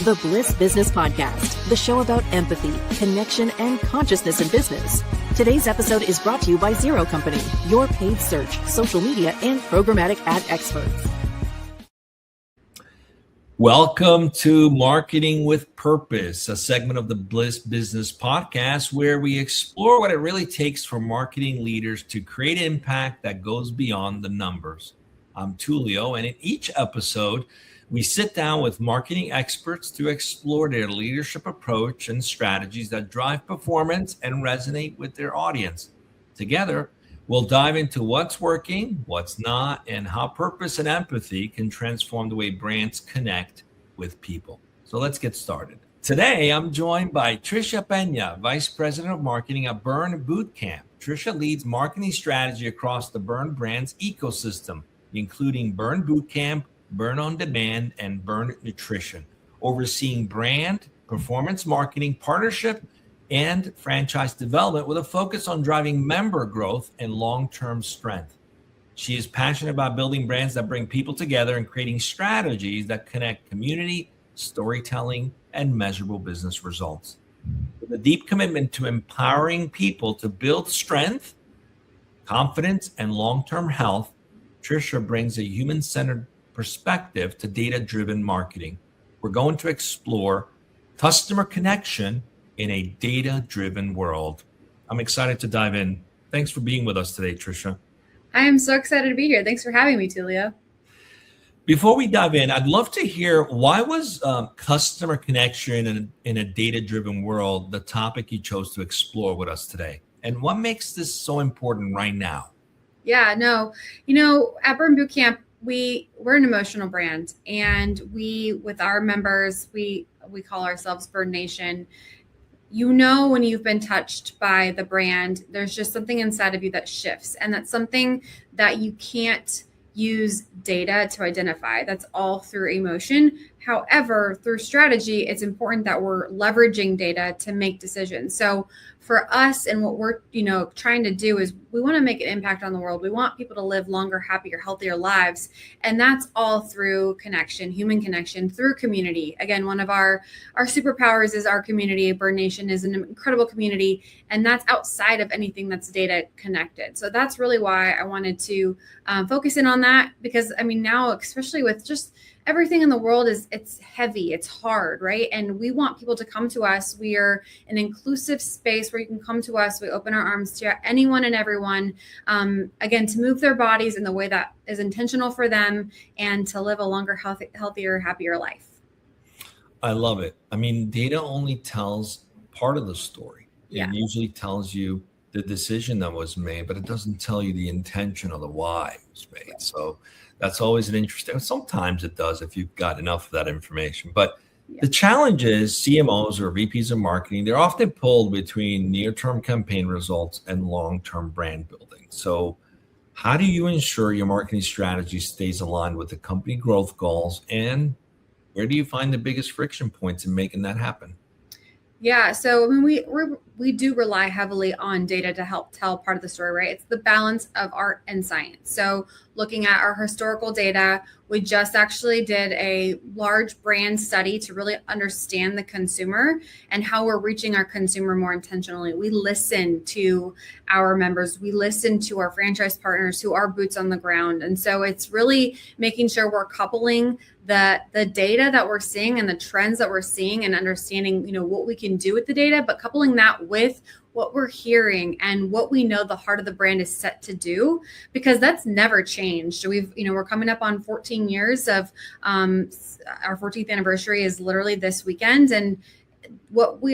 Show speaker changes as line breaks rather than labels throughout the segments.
The Bliss Business Podcast, the show about empathy, connection, and consciousness in business. Today's episode is brought to you by Zero Company, your paid search, social media, and programmatic ad experts.
Welcome to Marketing with Purpose, a segment of the Bliss Business Podcast where we explore what it really takes for marketing leaders to create impact that goes beyond the numbers. I'm Tulio, and in each episode, we sit down with marketing experts to explore their leadership approach and strategies that drive performance and resonate with their audience. Together, we'll dive into what's working, what's not, and how purpose and empathy can transform the way brands connect with people. So let's get started. Today, I'm joined by Trisha Peña, Vice President of Marketing at Burn Bootcamp. Trisha leads marketing strategy across the Burn brand's ecosystem, including Burn Bootcamp, Burn On Demand, and Burn Nutrition, overseeing brand, performance marketing, partnership, and franchise development with a focus on driving member growth and long-term strength. She is passionate about building brands that bring people together and creating strategies that connect community, storytelling, and measurable business results. With a deep commitment to empowering people to build strength, confidence, and long-term health, Trisha brings a human-centered perspective to data-driven marketing. We're going to explore customer connection in a data-driven world. I'm excited to dive in. Thanks for being with us today, Trisha.
I am so excited to be here. Thanks for having me, Tulio.
Before we dive in, I'd love to hear, why was customer connection in a data-driven world the topic you chose to explore with us today? And what makes this so important right now?
Yeah, no, at Burn Bootcamp, we're an emotional brand, and with our members, we call ourselves Burn Nation. When you've been touched by the brand, there's just something inside of you that shifts, and that's something that you can't use data to identify. That's all through emotion. However, through strategy, it's important that we're leveraging data to make decisions. So for us, and what we're trying to do is we want to make an impact on the world. We want people to live longer, happier, healthier lives. And that's all through connection, human connection, through community. Again, one of our superpowers is our community. Burn Nation is an incredible community, and that's outside of anything that's data connected. So that's really why I wanted to focus in on that, because now, especially with just everything in the world, it's heavy, it's hard, right? And we want people to come to us. We are an inclusive space where you can come to us. We open our arms to anyone and everyone, again, to move their bodies in the way that is intentional for them and to live a longer, healthier, happier life.
I love it. Data only tells part of the story.
Yeah.
It usually tells you the decision that was made, but it doesn't tell you the intention of the why it was made. So that's always an interesting. Sometimes it does if you've got enough of that information. But the challenge is CMOs or VPs of marketing, they're often pulled between near-term campaign results and long-term brand building. So how do you ensure your marketing strategy stays aligned with the company growth goals? And where do you find the biggest friction points in making that happen?
Yeah, so we do rely heavily on data to help tell part of the story, right? It's the balance of art and science. So looking at our historical data, we just actually did a large brand study to really understand the consumer and how we're reaching our consumer more intentionally. We listen to our members. We listen to our franchise partners who are boots on the ground. And so it's really making sure we're coupling the data that we're seeing and the trends that we're seeing and understanding, what we can do with the data, but coupling that with what we're hearing and what we know the heart of the brand is set to do, because that's never changed. We're coming up on 14 years of our 14th anniversary is literally this weekend. And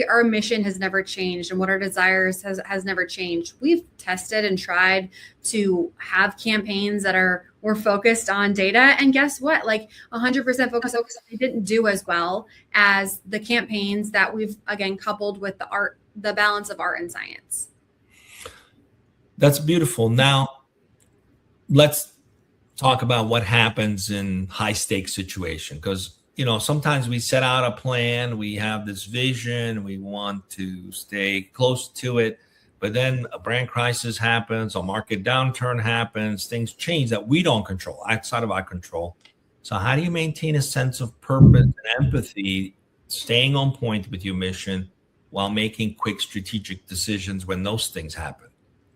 our mission has never changed, and what our desires has never changed. We've tested and tried to have campaigns that we're focused on data, and guess what? 100% focused, they didn't do as well as the campaigns that we've again coupled with the balance of art and science.
That's beautiful. Now, let's talk about what happens in high stakes situation, because sometimes we set out a plan, we have this vision, we want to stay close to it, but then a brand crisis happens, a market downturn happens, things change that we don't control, outside of our control. So how do you maintain a sense of purpose and empathy staying on point with your mission while making quick strategic decisions when those things happen?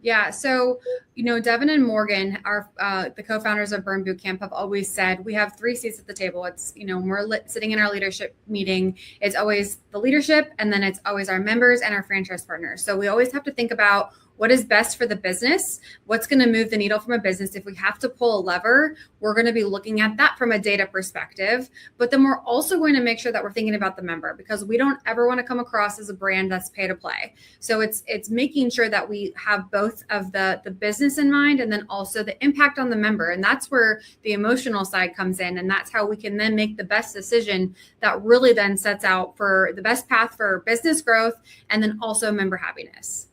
Yeah. So, Devin and Morgan, the co-founders of Burn Bootcamp, have always said we have 3 seats at the table. It's, when we're sitting in our leadership meeting, it's always the leadership, and then it's always our members and our franchise partners. So we always have to think about what is best for the business, what's going to move the needle from a business. If we have to pull a lever, we're going to be looking at that from a data perspective. But then we're also going to make sure that we're thinking about the member, because we don't ever want to come across as a brand that's pay to play. So it's making sure that we have both of the business in mind, and then also the impact on the member. And that's where the emotional side comes in. And that's how we can then make the best decision that really then sets out for the best path for business growth and then also member happiness.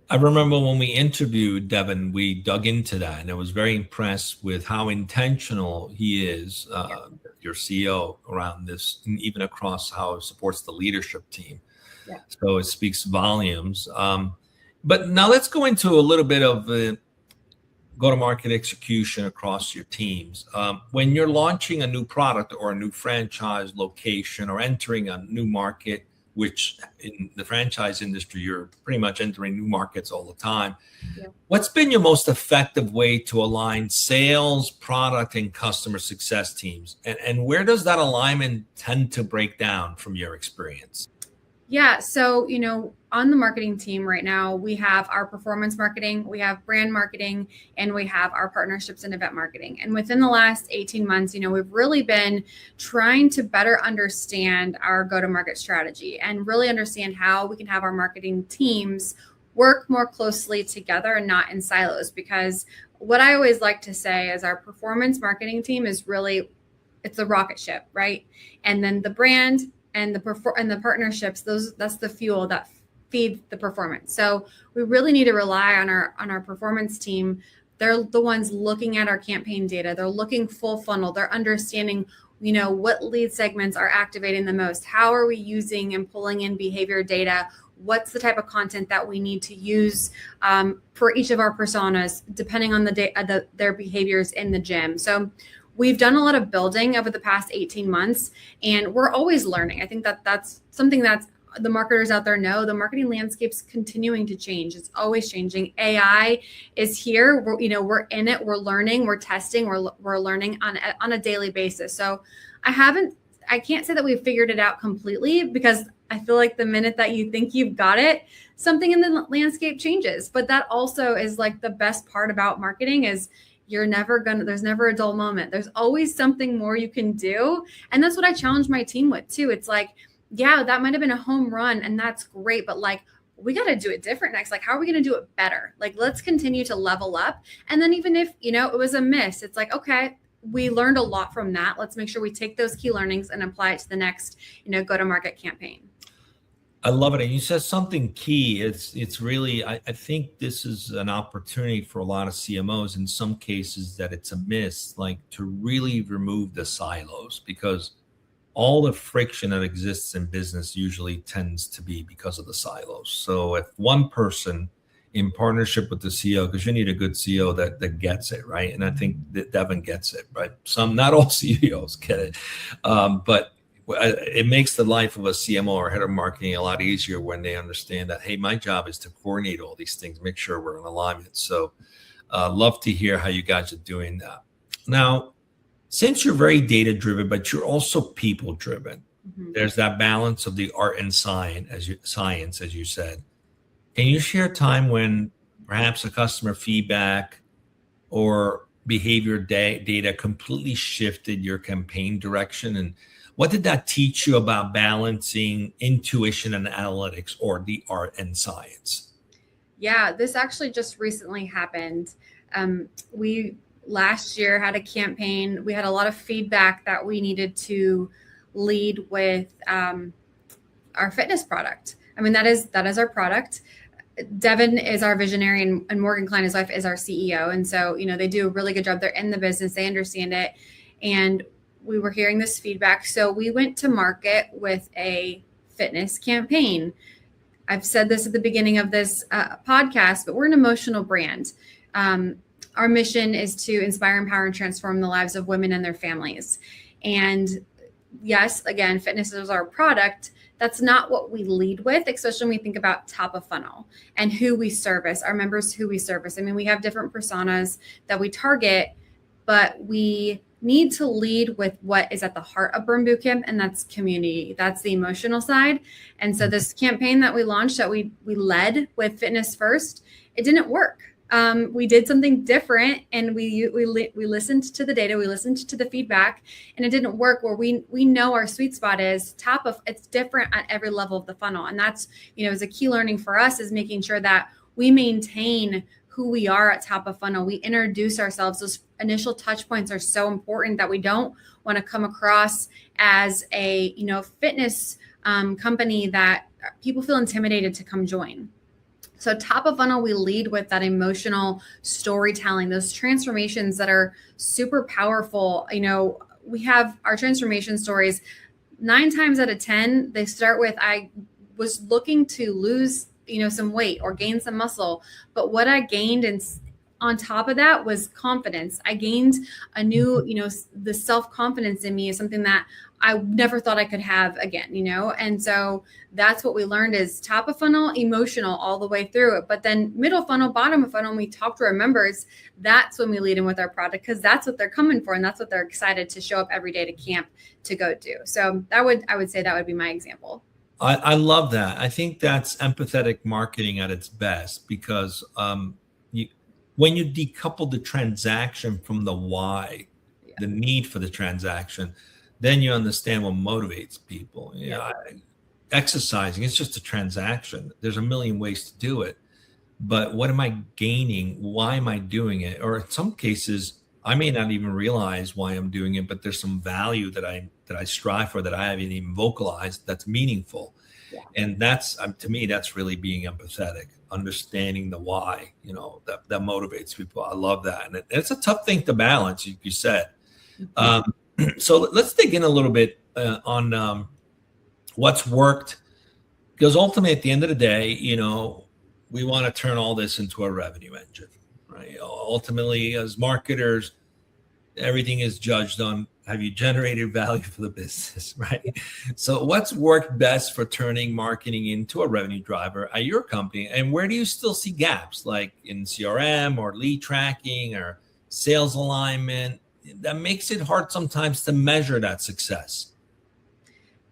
I remember when we interviewed Devin, we dug into that, and I was very impressed with how intentional he is, your CEO, around this, and even across how it supports the leadership team. Yeah. So it speaks volumes. But now let's go into a little bit of the go-to-market execution across your teams. When you're launching a new product or a new franchise location or entering a new market, which in the franchise industry, you're pretty much entering new markets all the time. Yeah. What's been your most effective way to align sales, product, and customer success teams? And where does that alignment tend to break down from your experience?
Yeah. So, on the marketing team right now, we have our performance marketing, we have brand marketing, and we have our partnerships and event marketing. And within the last 18 months, we've really been trying to better understand our go-to-market strategy and really understand how we can have our marketing teams work more closely together and not in silos. Because what I always like to say is our performance marketing team is really, it's a rocket ship, right? And then the brand and the partnerships, that's the fuel that feed the performance. So we really need to rely on our performance team. They're the ones looking at our campaign data. They're looking full funnel. They're understanding, what lead segments are activating the most. How are we using and pulling in behavior data? What's the type of content that we need to use for each of our personas, depending on their behaviors in the gym. So we've done a lot of building over the past 18 months, and we're always learning. I think that's something that's the marketers out there know. The marketing landscape's continuing to change. It's always changing. AI is here. We're in it. We're learning. We're testing. We're learning on a daily basis. So I can't say that we've figured it out completely, because I feel like the minute that you think you've got it, something in the landscape changes. But that also is like the best part about marketing is there's never a dull moment. There's always something more you can do. And that's what I challenge my team with too. It's like, yeah, that might've been a home run and that's great, but like, we got to do it different next. Like, how are we going to do it better? Like, let's continue to level up. And then even if, it was a miss, it's like, okay, we learned a lot from that. Let's make sure we take those key learnings and apply it to the next, go-to-market campaign.
I love it. And you said something key. It's really, I think this is an opportunity for a lot of CMOs in some cases that it's a miss, like to really remove the silos, because all the friction that exists in business usually tends to be because of the silos. So if one person in partnership with the CEO, because you need a good CEO that gets it, right? And I think that Devin gets it, right? Not all CEOs get it, but it makes the life of a CMO or head of marketing a lot easier when they understand that, hey, my job is to coordinate all these things, make sure we're in alignment. So love to hear how you guys are doing that. Now, since you're very data-driven, but you're also people-driven, there's that balance of the art and science, as you said. Can you share a time when perhaps a customer feedback or behavior data completely shifted your campaign direction? And what did that teach you about balancing intuition and analytics, or the art and science?
Yeah, this actually just recently happened. We last year had a campaign. We had a lot of feedback that we needed to lead with our fitness product. I mean, that is our product. Devin is our visionary, and Morgan Klein, his wife, is our CEO. And so, they do a really good job. They're in the business. They understand it. And we were hearing this feedback. So we went to market with a fitness campaign. I've said this at the beginning of this podcast, but we're an emotional brand. Our mission is to inspire, empower, and transform the lives of women and their families. And yes, again, fitness is our product. That's not what we lead with, especially when we think about top of funnel and who we service, our members who we service. I mean, we have different personas that we target, but we need to lead with what is at the heart of Burn Bootcamp, and that's community. That's the emotional side. And so this campaign that we launched, that we led with fitness first, it didn't work. We did something different, and we listened to the data, we listened to the feedback, and it didn't work. Where we know our sweet spot is it's different at every level of the funnel. And that's, is a key learning for us, is making sure that we maintain who we are at top of funnel. We introduce ourselves. Those initial touch points are so important, that we don't want to come across as a, fitness company that people feel intimidated to come join. So top of funnel, we lead with that emotional storytelling, those transformations that are super powerful. We have our transformation stories 9 times out of 10. They start with, I was looking to lose, some weight or gain some muscle, but what I gained on top of that was confidence. I gained a new, the self-confidence in me is something that I never thought I could have again, and so that's what we learned, is top of funnel, emotional all the way through it. But then middle funnel, bottom of funnel, when we talk to our members, that's when we lead in with our product, because that's what they're coming for. And that's what they're excited to show up every day to camp to go do. So I would say that would be my example.
I love that. I think that's empathetic marketing at its best, because when you decouple the transaction from the why, the need for the transaction, then you understand what motivates people. Exercising, it's just a transaction. There's a million ways to do it. But what am I gaining? Why am I doing it? Or in some cases, I may not even realize why I'm doing it, but there's some value that I strive for that I haven't even vocalized that's meaningful. Yeah. And that's, to me, that's really being empathetic, understanding the why, that motivates people. I love that. And it's a tough thing to balance, you said. So let's dig in a little bit on what's worked, because ultimately at the end of the day, we want to turn all this into a revenue engine, right? Ultimately, as marketers, everything is judged on, have you generated value for the business, right? So what's worked best for turning marketing into a revenue driver at your company? And where do you still see gaps, like in CRM or lead tracking or sales alignment, that makes it hard sometimes to measure that success?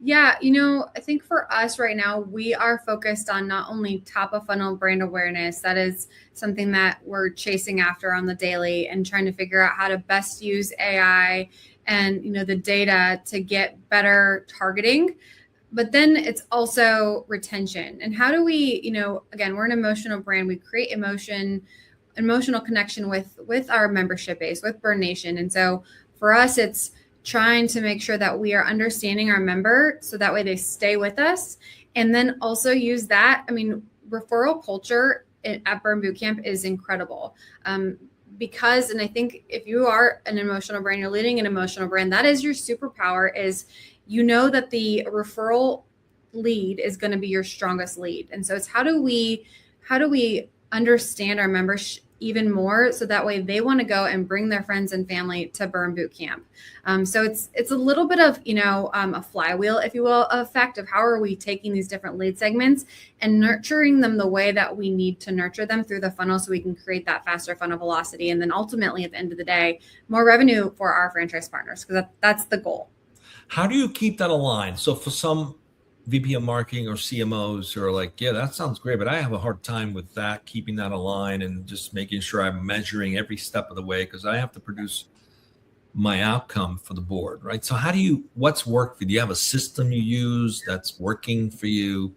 Yeah, I think for us right now, we are focused on not only top of funnel brand awareness. That is something that we're chasing after on the daily, and trying to figure out how to best use AI and, the data to get better targeting. But then it's also retention. And how do we, again, we're an emotional brand. We create emotional connection with our membership base, with Burn Nation. And so for us, it's trying to make sure that we are understanding our member, so that way they stay with us. And then also use that. I mean, referral culture at Burn Bootcamp is incredible. Because, and I think if you are an emotional brand, you're leading an emotional brand, that is your superpower, is that the referral lead is going to be your strongest lead. And so it's how do we understand our members even more, so that way they want to go and bring their friends and family to Burn Bootcamp. So it's a little bit of, a flywheel, if you will, effect of how are we taking these different lead segments and nurturing them the way that we need to nurture them through the funnel, so we can create that faster funnel velocity. And then ultimately, at the end of the day, more revenue for our franchise partners, because that's the goal.
How do you keep that aligned? So for some VP of marketing or CMOs are like, yeah, that sounds great, but I have a hard time with that, keeping that aligned and just making sure I'm measuring every step of the way, because I have to produce my outcome for the board, right? So what's worked for you? Do you have a system you use that's working for you?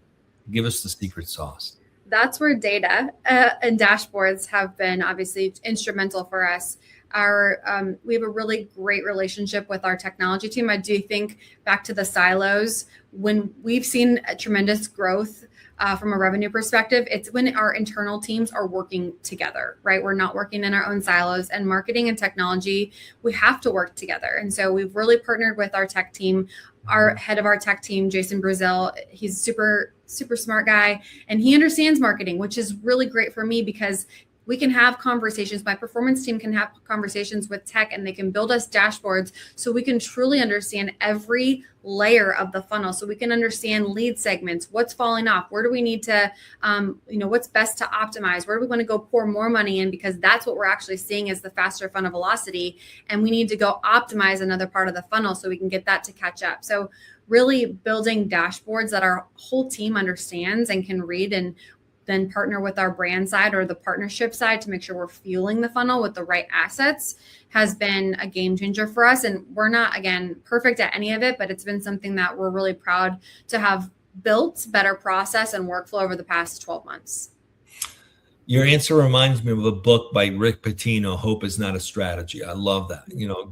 Give us the secret sauce.
That's where data and dashboards have been obviously instrumental for us. We have a really great relationship with our technology team. I do think back to the silos, when we've seen a tremendous growth from a revenue perspective, it's when our internal teams are working together, right? We're not working in our own silos, and marketing and technology, we have to work together. And so we've really partnered with our tech team. Our head of our tech team, Jason Brazil, he's super, super smart guy, and he understands marketing, which is really great for me, because we can have conversations. My performance team can have conversations with tech, and they can build us dashboards so we can truly understand every layer of the funnel. So we can understand lead segments, what's falling off, where do we need to, what's best to optimize, where do we want to go pour more money in, because that's what we're actually seeing as the faster funnel velocity. And we need to go optimize another part of the funnel so we can get that to catch up. So really building dashboards that our whole team understands and can read, and then partner with our brand side or the partnership side to make sure we're fueling the funnel with the right assets has been a game changer for us. And we're not, again, perfect at any of it, but it's been something that we're really proud to have built better process and workflow over the past 12 months.
Your answer reminds me of a book by Rick Pitino, Hope is Not a Strategy. I love that.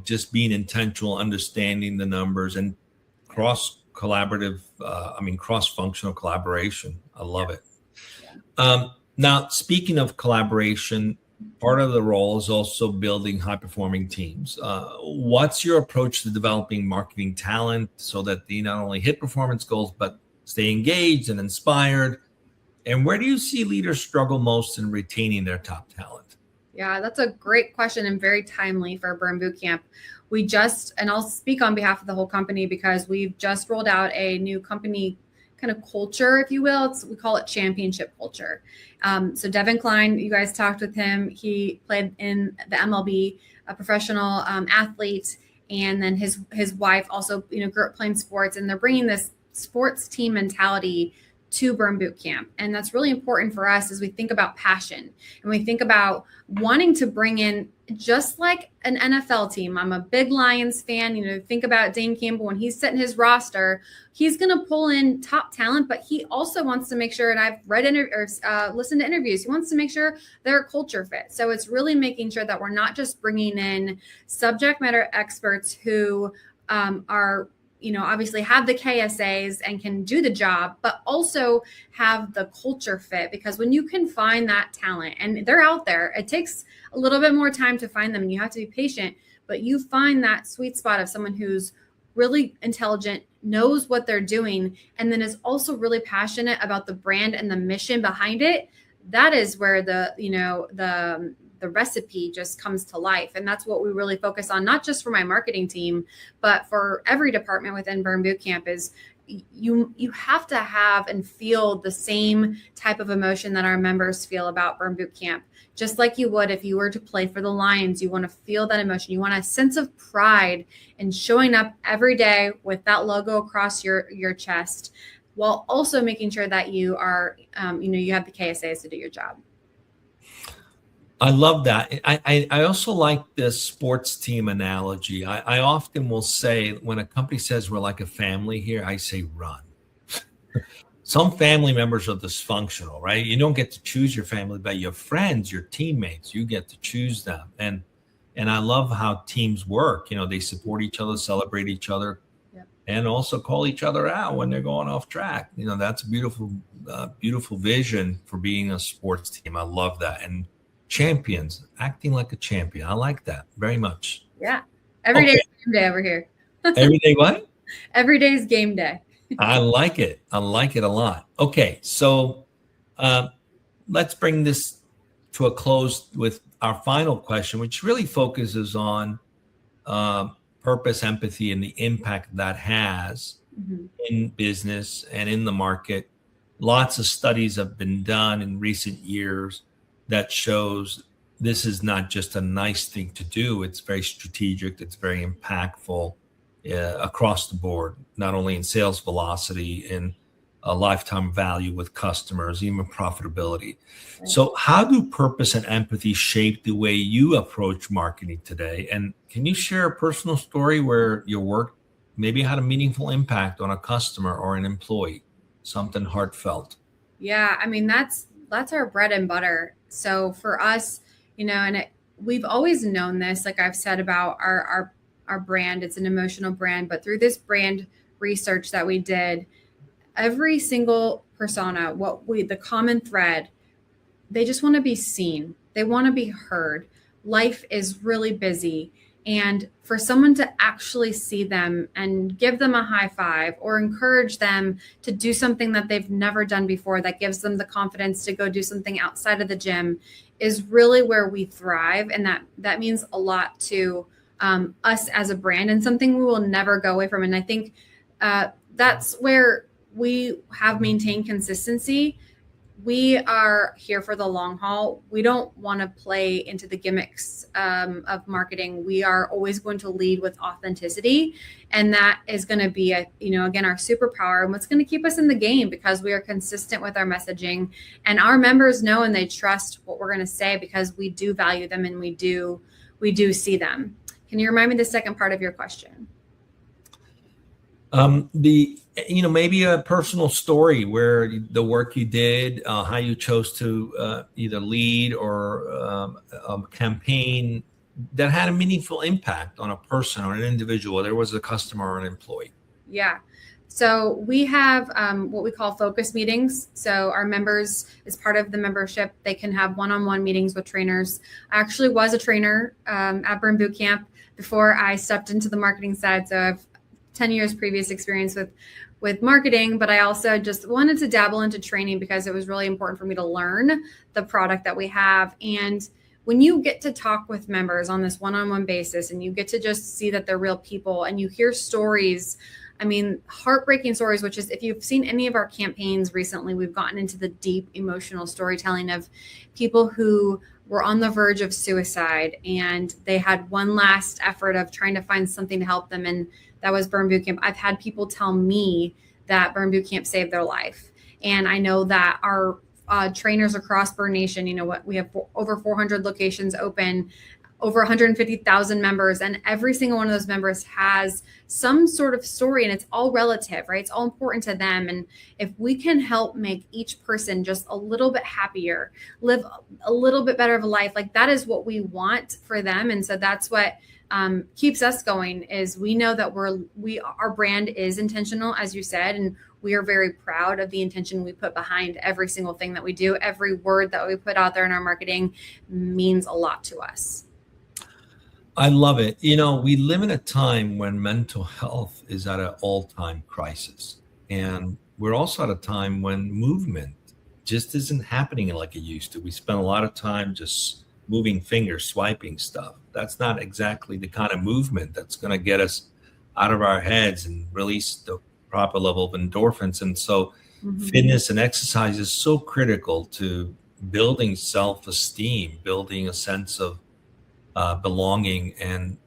Just being intentional, understanding the numbers, and cross-functional collaboration. I love it. Now, speaking of collaboration, part of the role is also building high-performing teams. What's your approach to developing marketing talent so that they not only hit performance goals, but stay engaged and inspired? And where do you see leaders struggle most in retaining their top talent?
Yeah, that's a great question and very timely for Burn Bootcamp. And I'll speak on behalf of the whole company because we've just rolled out a new company kind of culture, if you will. We call it championship culture. So Devin Klein, you guys talked with him. He played in the MLB, a professional athlete, and then his wife also, grew up playing sports, and they're bringing this sports team mentality to Burn Bootcamp. And that's really important for us as we think about passion and we think about wanting to bring in, just like an NFL team. I'm a big Lions fan. Think about Dane Campbell when he's setting his roster, he's going to pull in top talent, but he also wants to make sure, and I've read listened to interviews, he wants to make sure they're a culture fit. So it's really making sure that we're not just bringing in subject matter experts who are obviously have the KSAs and can do the job, but also have the culture fit. Because when you can find that talent, and they're out there, it takes a little bit more time to find them and you have to be patient, but you find that sweet spot of someone who's really intelligent, knows what they're doing, and then is also really passionate about the brand and the mission behind it. That is where the recipe just comes to life. And that's what we really focus on, not just for my marketing team, but for every department within Burn Bootcamp. Is you have to have and feel the same type of emotion that our members feel about Burn Bootcamp. Just like you would if you were to play for the Lions, you want to feel that emotion. You want a sense of pride in showing up every day with that logo across your chest, while also making sure that you are, you have the KSAs to do your job.
I love that. I also like this sports team analogy. I often will say, when a company says we're like a family here, I say run. Some family members are dysfunctional, right? You don't get to choose your family, but your friends, your teammates, you get to choose them. And I love how teams work. They support each other, celebrate each other, and also call each other out when they're going off track. That's a beautiful vision for being a sports team. I love that. And champions, acting like a champion. I like that very much.
Yeah. Every day is game day over here.
Every day what?
Every day is game day.
I like it. I like it a lot. Okay. So let's bring this to a close with our final question, which really focuses on purpose, empathy, and the impact that has in business and in the market. Lots of studies have been done in recent years that shows this is not just a nice thing to do. It's very strategic. It's very impactful across the board, not only in sales velocity, in a lifetime value with customers, even profitability. Right. So how do purpose and empathy shape the way you approach marketing today? And can you share a personal story where your work maybe had a meaningful impact on a customer or an employee, something heartfelt?
Yeah, I mean, that's our bread and butter. So for us, we've always known this, like I've said about our brand, it's an emotional brand, but through this brand research that we did, every single persona, the common thread, they just want to be seen. They want to be heard. Life is really busy. And for someone to actually see them and give them a high five or encourage them to do something that they've never done before, that gives them the confidence to go do something outside of the gym, is really where we thrive. And that means a lot to us as a brand, and something we will never go away from. And I think that's where we have maintained consistency. We are here for the long haul. We don't want to play into the gimmicks of marketing. We are always going to lead with authenticity. And that is going to be, again, our superpower and what's going to keep us in the game, because we are consistent with our messaging, and our members know and they trust what we're going to say because we do value them and we do see them. Can you remind me the second part of your question?
Maybe a personal story where the work you did, how you chose to either lead or a campaign that had a meaningful impact on a person or an individual, whether it was a customer or an employee.
Yeah. So we have what we call focus meetings. So our members, as part of the membership, they can have one-on-one meetings with trainers. I actually was a trainer at Burn Boot Camp before I stepped into the marketing side. So I've 10 years previous experience with marketing, but I also just wanted to dabble into training because it was really important for me to learn the product that we have. And when you get to talk with members on this one-on-one basis, and you get to just see that they're real people, and you hear stories, heartbreaking stories, which is, if you've seen any of our campaigns recently, we've gotten into the deep emotional storytelling of people who were on the verge of suicide, and they had one last effort of trying to find something to help them. And that was Burn Boot Camp. I've had people tell me that Burn Boot Camp saved their life. And I know that our trainers across Burn Nation, we have over 400 locations open, over 150,000 members, and every single one of those members has some sort of story, and it's all relative, right? It's all important to them. And if we can help make each person just a little bit happier, live a little bit better of a life, like that is what we want for them. And so that's what keeps us going, is we know that our brand is intentional, as you said, and we are very proud of the intention we put behind every single thing that we do. Every word that we put out there in our marketing means a lot to us.
I love it. We live in a time when mental health is at an all-time crisis. And we're also at a time when movement just isn't happening like it used to. We spend a lot of time just moving fingers, swiping stuff. That's not exactly the kind of movement that's going to get us out of our heads and release the proper level of endorphins. And so fitness and exercise is so critical to building self-esteem, building a sense of belonging. And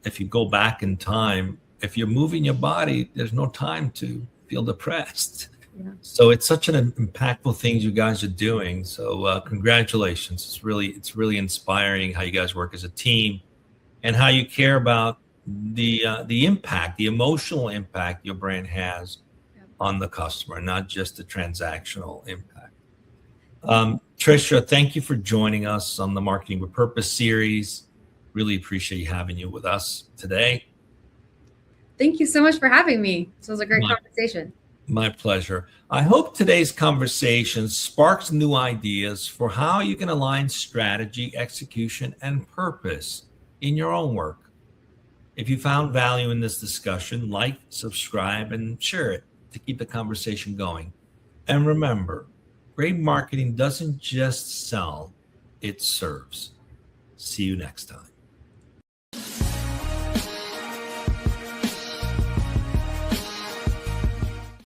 if you go back in time, if you're moving your body, there's no time to feel depressed. Yeah. So it's such an impactful thing you guys are doing. So congratulations. It's really inspiring how you guys work as a team and how you care about the impact, the emotional impact your brand has on the customer, not just the transactional impact. Trisha, thank you for joining us on the Marketing with Purpose series. Really appreciate having you with us today.
Thank you so much for having me. This was a great conversation.
My pleasure. I hope today's conversation sparks new ideas for how you can align strategy, execution, and purpose in your own work. If you found value in this discussion, like, subscribe, and share it to keep the conversation going. And remember, great marketing doesn't just sell, it serves. See you next time.